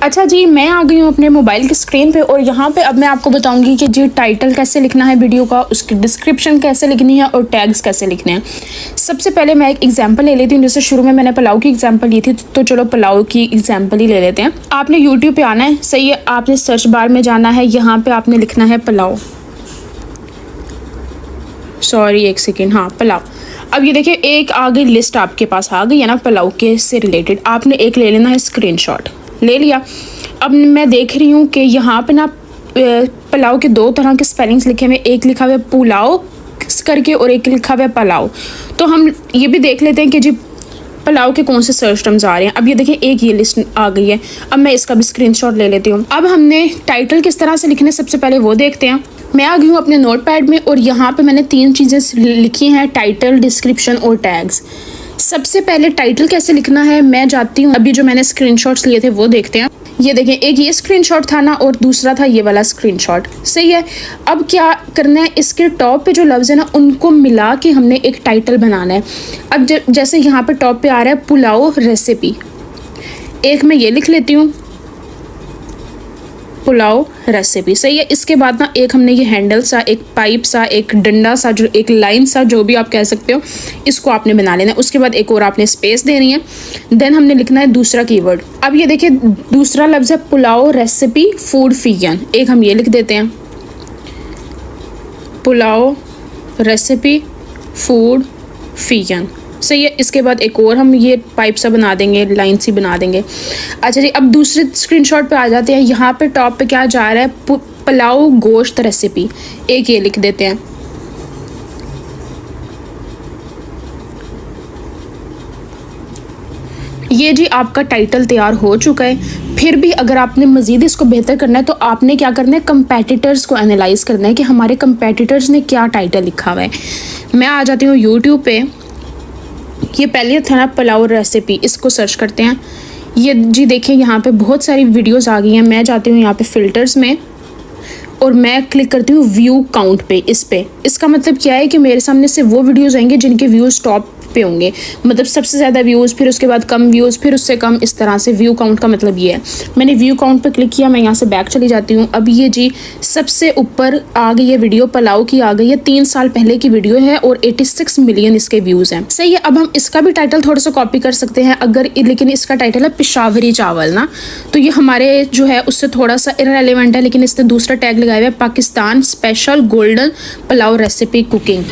अच्छा जी, मैं आ गई हूँ अपने मोबाइल की स्क्रीन पे और यहाँ पे अब मैं आपको बताऊंगी कि जी टाइटल कैसे लिखना है वीडियो का, उसकी डिस्क्रिप्शन कैसे लिखनी है और टैग्स कैसे लिखने हैं। सबसे पहले मैं एक एग्जांपल ले लेती हूँ। जैसे शुरू में मैंने पुलाव की एग्जांपल ली थी, तो चलो पुलाव की एग्जांपल ही ले लेते हैं। आपने यूट्यूब पे आना है, सही है, आपने सर्च बार में जाना है, यहाँ पे आपने लिखना है पुलाव, सॉरी एक सेकेंड, हाँ पुलाव। अब ये देखिए एक आ गई लिस्ट, आपके पास आ गई है ना पुलाव के से रिलेटेड। आपने एक ले लेना है स्क्रीनशॉट, ले लिया। अब मैं देख रही हूँ कि यहाँ पे ना पुलाव के दो तरह के स्पेलिंग्स लिखे हुए, एक लिखा हुआ है पुलाव करके और एक लिखा हुआ है पुलाव। तो हम ये भी देख लेते हैं कि जी पुलाव के कौन से सर्च टर्म्स आ रहे हैं। अब ये देखिए एक ये लिस्ट आ गई है। अब मैं इसका भी स्क्रीनशॉट ले लेती हूँ। अब हमने टाइटल किस तरह से लिखने, सबसे पहले वो देखते हैं। मैं आ गई हूँ अपने नोटपैड में और यहाँ पे मैंने 3 चीज़ें लिखी हैं, टाइटल, डिस्क्रिप्शन और टैग्स। सबसे पहले टाइटल कैसे लिखना है मैं जाती हूँ, अभी जो मैंने स्क्रीनशॉट्स लिए थे वो देखते हैं। ये देखें, एक ये स्क्रीनशॉट था ना और दूसरा था ये वाला स्क्रीनशॉट, सही है। अब क्या करना है, इसके टॉप पे जो लफ्ज़ है ना उनको मिला के हमने एक टाइटल बनाना है। अब जैसे यहाँ पे टॉप पे आ रहा है पुलाव रेसिपी, एक मैं ये लिख लेती हूँ पुलाव रेसिपी, सही है। इसके बाद ना एक हमने ये हैंडल सा, एक पाइप सा, एक डंडा सा, जो एक लाइन सा, जो भी आप कह सकते हो, इसको आपने बना लेना है। उसके बाद एक और आपने स्पेस देनी है। देन हमने लिखना है दूसरा कीवर्ड। अब ये देखिए दूसरा लफ्ज़ है पुलाव रेसिपी फूड फिगन, एक हम ये लिख देते हैं पुलाव रेसिपी फूड फिगन, सही है। इसके बाद एक और हम ये पाइप सा बना देंगे, लाइन सी बना देंगे। अच्छा जी, अब दूसरे स्क्रीनशॉट पे आ जाते हैं। यहाँ पे टॉप पे क्या जा रहा है, पुलाव गोश्त रेसिपी, एक ये लिख देते हैं। ये जी आपका टाइटल तैयार हो चुका है। फिर भी अगर आपने मज़ीद इसको बेहतर करना है तो आपने क्या करना है, कंपेटिटर्स को एनालाइज करना है कि हमारे कंपेटिटर्स ने क्या टाइटल लिखा हुआ है। मैं आ जाती हूँ यूट्यूब पे, ये पहले था ना पुलाव रेसिपी, इसको सर्च करते हैं। ये जी देखिए यहाँ पे बहुत सारी वीडियोस आ गई हैं। मैं जाती हूँ यहाँ पे फ़िल्टर्स में और मैं क्लिक करती हूँ व्यू काउंट पे। इस पे इसका मतलब क्या है कि मेरे सामने से वो वीडियोस आएंगे जिनके व्यूज़ टॉप पे होंगे, मतलब सबसे ज़्यादा व्यूज़, फिर उसके बाद कम व्यूज़, फिर उससे कम, इस तरह से व्यू काउंट का मतलब ये है। मैंने व्यू काउंट पे क्लिक किया, मैं यहाँ से बैक चली जाती हूँ। अब ये जी सबसे ऊपर आ गई है वीडियो, पुलाव की आ गई है, 3 साल पहले की वीडियो है और 86 मिलियन इसके व्यूज़ हैं, सही है। अब हम इसका भी टाइटल थोड़ा सा कॉपी कर सकते हैं अगर, लेकिन इसका टाइटल है पेशावरी चावल ना, तो ये हमारे जो है उससे थोड़ा सा इररेलेवेंट है, लेकिन इसने दूसरा टैग लगाया हुआ है Pakistan special golden pulao recipe cooking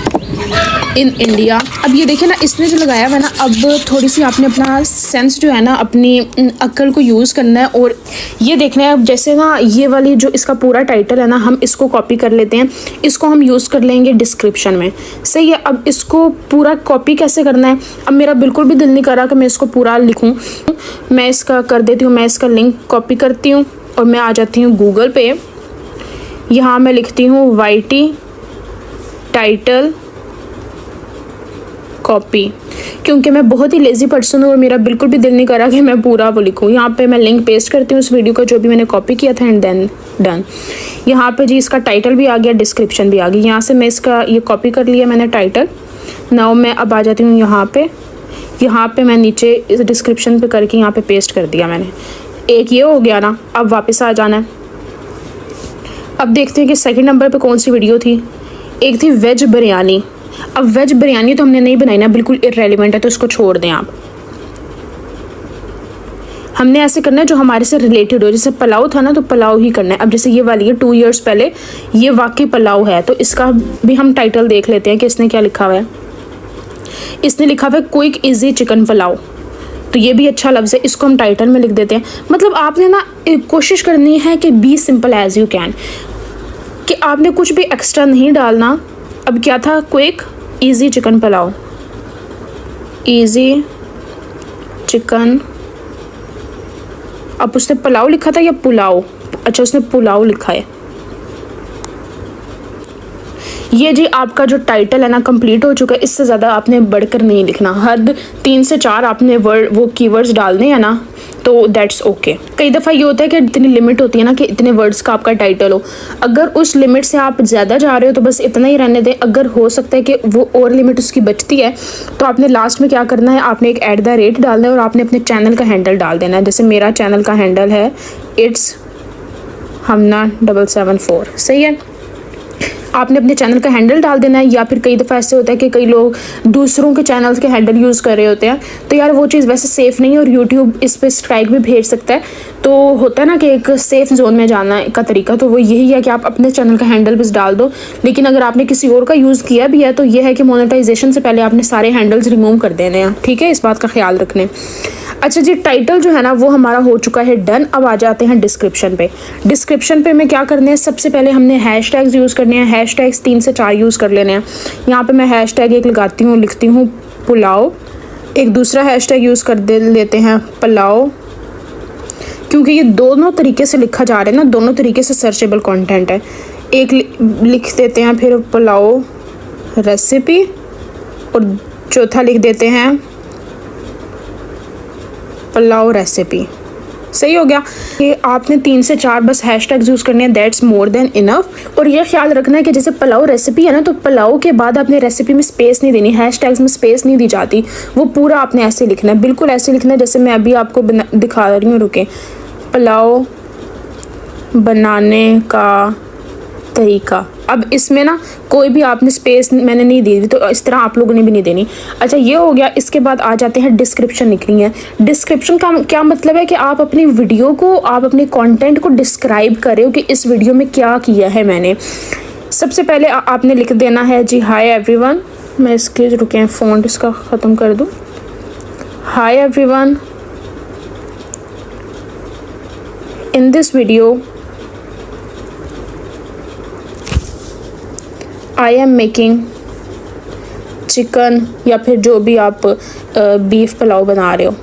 in India. अब ये देखिए ना, इसने जो लगाया हुआ है ना, अब थोड़ी सी आपने अपना सेंस जो है ना, अपनी अक्ल को यूज़ करना है और ये देखना है। अब जैसे ना ये वाली जो इसका पूरा टाइटल है ना, हम इसको कॉपी कर लेते हैं, इसको हम यूज़ कर लेंगे डिस्क्रिप्शन में, सही है। अब इसको पूरा कॉपी कैसे करना है, अब मेरा बिल्कुल भी दिल नहीं कर रहा कि मैं इसको पूरा लिखूँ, मैं इसका कर देती हूँ, मैं इसका लिंक कॉपी करती हूँ और मैं आ जाती हूँ गूगल पे। यहाँ मैं लिखती हूँ YT टाइटल कॉपी, क्योंकि मैं बहुत ही लेज़ी पर्सन हूँ और मेरा बिल्कुल भी दिल नहीं करा कि मैं पूरा वो लिखूँ। यहाँ पे मैं लिंक पेस्ट करती हूँ उस वीडियो का जो भी मैंने कॉपी किया था एंड देन डन। यहाँ पे जी इसका टाइटल भी आ गया, डिस्क्रिप्शन भी आ गई। यहाँ से मैं इसका ये कॉपी कर लिया मैंने टाइटल। नाउ मैं अब आ जाती हूँ यहाँ पे मैं नीचे इस डिस्क्रिप्शन पे करके यहाँ पे पेस्ट कर दिया मैंने। एक ये हो गया ना, अब वापस आ जाना है। अब देखते हैं कि सेकंड नंबर पे कौन सी वीडियो थी। एक थी वेज बिरयानी। अब वेज बिरयानी तो हमने नहीं बनाई ना, बिल्कुल इररेलेवेंट है, तो इसको छोड़ दें आप। हमने ऐसे करना है जो हमारे से रिलेटेड हो, जैसे पुलाव था ना तो पुलाव ही करना है। अब जैसे ये वाली है 2 इयर्स पहले, ये वाकई पुलाव है, तो इसका भी हम टाइटल देख लेते हैं कि इसने क्या लिखा हुआ है। इसने लिखा हुआ है क्विक इजी चिकन पुलाव, तो ये भी अच्छा लफ्ज़ है, इसको हम टाइटल में लिख देते हैं। मतलब आपने ना कोशिश करनी है कि be simple as you can, कि आपने कुछ भी एक्स्ट्रा नहीं डालना। अब क्या था, quick easy chicken pulao, easy chicken. अब उसने पुलाव लिखा था या पुलाव, अच्छा उसने पुलाव लिखा है। ये जी आपका जो टाइटल है ना कंप्लीट हो चुका है। इससे ज़्यादा आपने बढ़कर नहीं लिखना, हद 3 से 4 आपने वर्ड वो कीवर्ड्स डालने हैं ना, तो दैट्स ओके। कई दफ़ा ये होता है कि इतनी लिमिट होती है ना कि इतने वर्ड्स का आपका टाइटल हो, अगर उस लिमिट से आप ज़्यादा जा रहे हो तो बस इतना ही रहने दें। अगर हो सकता है कि वो और लिमिट उसकी बचती है तो आपने लास्ट में क्या करना है, आपने एक @ डालना है और आपने अपने चैनल का हैंडल डाल देना है। जैसे मेरा चैनल का हैंडल है इट्स हमना 774, सही है। आपने अपने चैनल का हैंडल डाल देना है। या फिर कई दफ़ा ऐसे होता है कि कई लोग दूसरों के चैनल के हैंडल यूज़ कर रहे होते हैं, तो यार वो चीज़ वैसे सेफ़ नहीं है और यूट्यूब इस पर स्ट्राइक भी भेज सकता है। तो होता है ना कि एक सेफ़ जोन में जाना का तरीका तो वो यही है कि आप अपने चैनल का हैंडल बस डाल दो। लेकिन अगर आपने किसी और का यूज़ किया भी है तो ये है कि मोनेटाइजेशन से पहले आपने सारे हैंडल्स रिमूव कर देने हैं, ठीक है, इस बात का ख्याल रखने। अच्छा जी, टाइटल जो है ना वो हमारा हो चुका है डन। अब आ जाते हैं डिस्क्रिप्शन पे। डिस्क्रिप्शन पे में क्या करने हैं, सबसे पहले हमने हैशटैग्स यूज़ करने हैं। हैशटैग्स 3 से 4 यूज़ कर लेने हैं। यहाँ पे मैं हैशटैग एक लगाती हूँ, लिखती हूँ पुलाव। एक दूसरा हैशटैग यूज़ कर लेते हैं पुलाव, क्योंकि ये दोनों तरीके से लिखा जा रहा है ना, दोनों तरीके से सर्चेबल कंटेंट है। एक लिख देते हैं फिर पुलाव रेसिपी, और चौथा लिख देते हैं पुलाव रेसिपी। सही हो गया। ये आपने 3 से 4 बस हैशटैग्स यूज़ करने हैं, दैट्स मोर देन इनफ। और ये ख्याल रखना है कि जैसे पुलाव रेसिपी है ना, तो पुलाव के बाद आपने रेसिपी में स्पेस नहीं देनी, हैशटैग्स में स्पेस नहीं दी जाती, वो पूरा आपने ऐसे लिखना है, बिल्कुल ऐसे लिखना है जैसे मैं अभी आपको दिखा रही हूँ। रुके, पुलाव बनाने का तरीका। अब इसमें ना कोई भी आपने स्पेस मैंने नहीं दी, तो इस तरह आप लोगों ने भी नहीं देनी। अच्छा, ये हो गया। इसके बाद आ जाते हैं डिस्क्रिप्शन लिखनी है। डिस्क्रिप्शन का क्या मतलब है कि आप अपनी वीडियो को, आप अपने कंटेंट को डिस्क्राइब कर रहे हो कि इस वीडियो में क्या किया है मैंने। सबसे पहले आपने लिख देना है जी हाय एवरीवन। मैं इसके रुके फ़ॉन्ट इसका ख़त्म कर दूँ। Hi everyone, in this video I am making chicken, या फिर जो भी आप बीफ पुलाव बना रहे हो।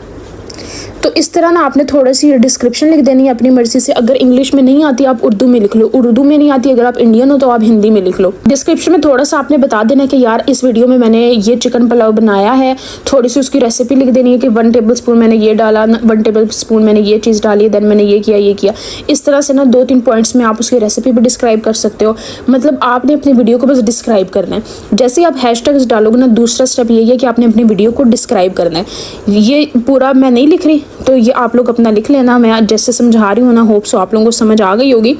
तो इस तरह ना आपने थोड़ी सी डिस्क्रिप्शन लिख देनी है अपनी मर्ज़ी से। अगर इंग्लिश में नहीं आती आप उर्दू में लिख लो, उर्दू में नहीं आती अगर आप इंडियन हो तो आप हिंदी में लिख लो। डिस्क्रिप्शन में थोड़ा सा आपने बता देना है कि यार इस वीडियो में मैंने ये चिकन पुलाव बनाया है। थोड़ी सी उसकी रेसिपी लिख देनी है कि 1 टेबल स्पून मैंने ये डाला, 1 टेबल स्पून मैंने ये चीज़ डाली, देन मैंने ये किया। इस तरह से ना 2-3 पॉइंट्स में आप उसकी रेसिपी भी डिस्क्राइब कर सकते हो। मतलब आपने अपनी वीडियो को बस डिस्क्राइब करना है। जैसे ही आप हैशटैग्स डालोगे ना, दूसरा स्टेप यही है कि आपने अपनी वीडियो को डिस्क्राइब करना है। ये पूरा मैं नहीं लिख रही, तो ये आप लोग अपना लिख लेना। मैं जैसे समझा रही हूँ ना, होप सो आप लोगों को समझ आ गई होगी।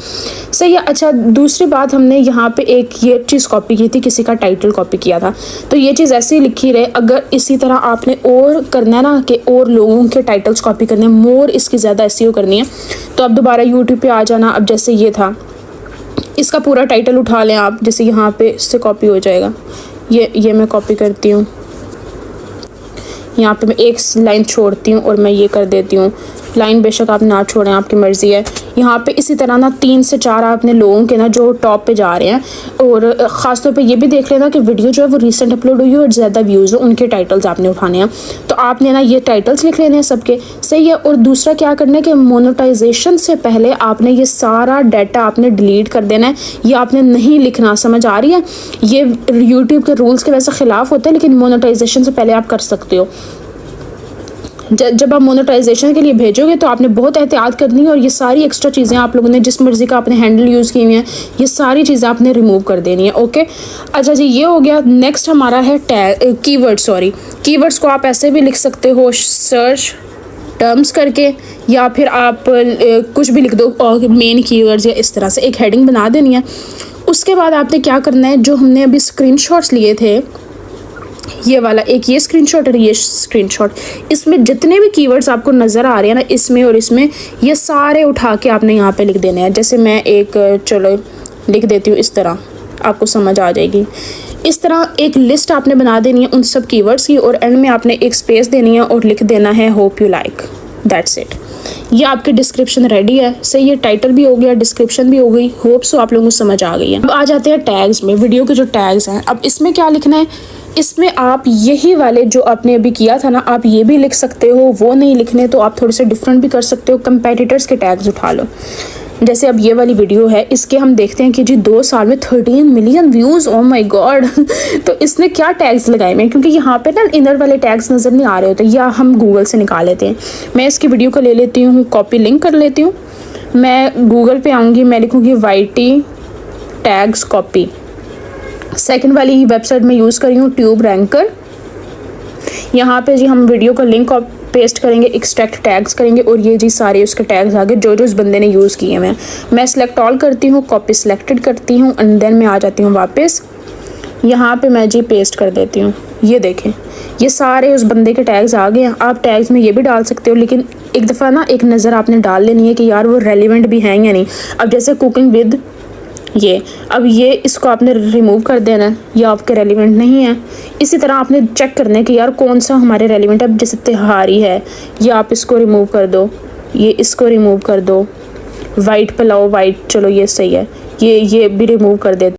सही है। अच्छा, दूसरी बात, हमने यहाँ पे एक ये चीज़ कॉपी की थी, किसी का टाइटल कॉपी किया था, तो ये चीज़ ऐसे ही लिखी रहे। अगर इसी तरह आपने और करना है ना कि और लोगों के टाइटल्स कॉपी करने, मोर इसकी ज़्यादा एसईओ करनी है, तो अब दोबारा यूट्यूब पे आ जाना। अब जैसे ये था, इसका पूरा टाइटल उठा लें आप, जैसे यहाँ पे इससे कॉपी हो जाएगा। ये मैं कॉपी करती हूँ, यहाँ पे मैं एक लाइन छोड़ती हूँ और मैं ये कर देती हूँ। लाइन बेशक आप ना छोड़ें, आपकी मर्ज़ी है। यहाँ पे इसी तरह ना 3 से 4 अपने लोगों के ना जो टॉप पे जा रहे हैं, और ख़ास तौर पे ये भी देख लेना कि वीडियो जो है वो रीसेंट अपलोड हुई है और ज़्यादा व्यूज़ हो, उनके टाइटल्स आपने उठाने हैं। तो आपने ना ये टाइटल्स लिख लेने हैं सबके, सही है। और दूसरा क्या करना है कि मोनेटाइजेशन से पहले आपने ये सारा डाटा आपने डिलीट कर देना है। ये आपने नहीं लिखना, समझ आ रही है। ये यूट्यूब के रूल्स के वैसे ख़िलाफ़ होता है, लेकिन मोनेटाइजेशन से पहले आप कर सकते हो। जब आप मोनेटाइजेशन के लिए भेजोगे तो आपने बहुत एहतियात करनी है, और ये सारी एक्स्ट्रा चीज़ें आप लोगों ने जिस मर्ज़ी का आपने हैंडल यूज़ की हुई हैं, ये सारी चीज़ें आपने रिमूव कर देनी है। ओके, अच्छा जी, ये हो गया। नेक्स्ट हमारा है कीवर्ड्स को आप ऐसे भी लिख सकते हो, सर्च टर्म्स करके, या फिर आप कुछ भी लिख दो, और मेन कीवर्ड्स, या इस तरह से एक हेडिंग बना देनी है। उसके बाद आपने क्या करना है, जो हमने अभी स्क्रीनशॉट्स लिए थे, ये वाला एक ये स्क्रीनशॉट और ये स्क्रीनशॉट, इसमें जितने भी कीवर्ड्स आपको नज़र आ रहे हैं ना, इसमें और इसमें, ये सारे उठा के आपने यहाँ पे लिख देने हैं। जैसे मैं एक चलो लिख देती हूँ, इस तरह आपको समझ आ जाएगी। इस तरह एक लिस्ट आपने बना देनी है उन सब कीवर्ड्स की, और एंड में आपने एक स्पेस देनी है और लिख देना है hope you like, that's it. ये आपकी डिस्क्रिप्शन रेडी है। सही है, टाइटल भी हो गया, डिस्क्रिप्शन भी हो गई। होप सो आप लोगों को समझ आ गई है। अब आ जाते हैं टैग्स में, वीडियो के जो टैग्स हैं। अब इसमें क्या लिखना है, इसमें आप यही वाले जो आपने अभी किया था ना, आप ये भी लिख सकते हो। वो नहीं लिखने तो आप थोड़े से डिफरेंट भी कर सकते हो। कंपेटिटर्स के टैग्स उठा लो। जैसे अब ये वाली वीडियो है, इसके हम देखते हैं कि जी 2 साल में 13 million views, oh my God. तो इसने क्या टैग्स लगाए हुए हैं, क्योंकि यहाँ पे ना इनर वाले टैग्स नज़र नहीं आ रहे होते, या हम गूगल से निकाल लेते हैं। मैं इसकी वीडियो को ले लेती हूँ, कॉपी लिंक कर लेती हूँ। मैं गूगल पे आऊँगी, मैं लिखूँगी YT टैग्स कॉपी। सेकंड वाली वेबसाइट में यूज़ कर रही हूँ ट्यूब रैंकर। यहाँ पे जी हम वीडियो का लिंक पेस्ट करेंगे, एक्सट्रैक्ट टैग्स करेंगे और ये जी सारे उसके टैग्स आ गए जो उस बंदे ने यूज़ किए हैं। मैं सिलेक्ट ऑल करती हूँ, कॉपी सिलेक्टेड करती हूँ एंड देन मैं आ जाती हूँ वापस। यहाँ पे मैं जी पेस्ट कर देती हूँ। ये देखें, ये सारे उस बंदे के टैग्स आ गए हैं। आप टैग्स में ये भी डाल सकते हो, लेकिन एक दफ़ा ना एक नज़र आपने डाल लेनी है कि यार वो रेलिवेंट भी हैं या नहीं। अब जैसे कुकिंग विद ये, अब ये इसको आपने रिमूव कर देना है, ये आपके रेलिवेंट नहीं है। इसी तरह आपने चेक करना है कि यार कौन सा हमारे रेलिवेंट है। अब जैसे तिहारी है, ये आप इसको रिमूव कर दो, ये इसको रिमूव कर दो। वाइट पुलाव, वाइट, चलो ये सही है, ये भी रिमूव कर देते।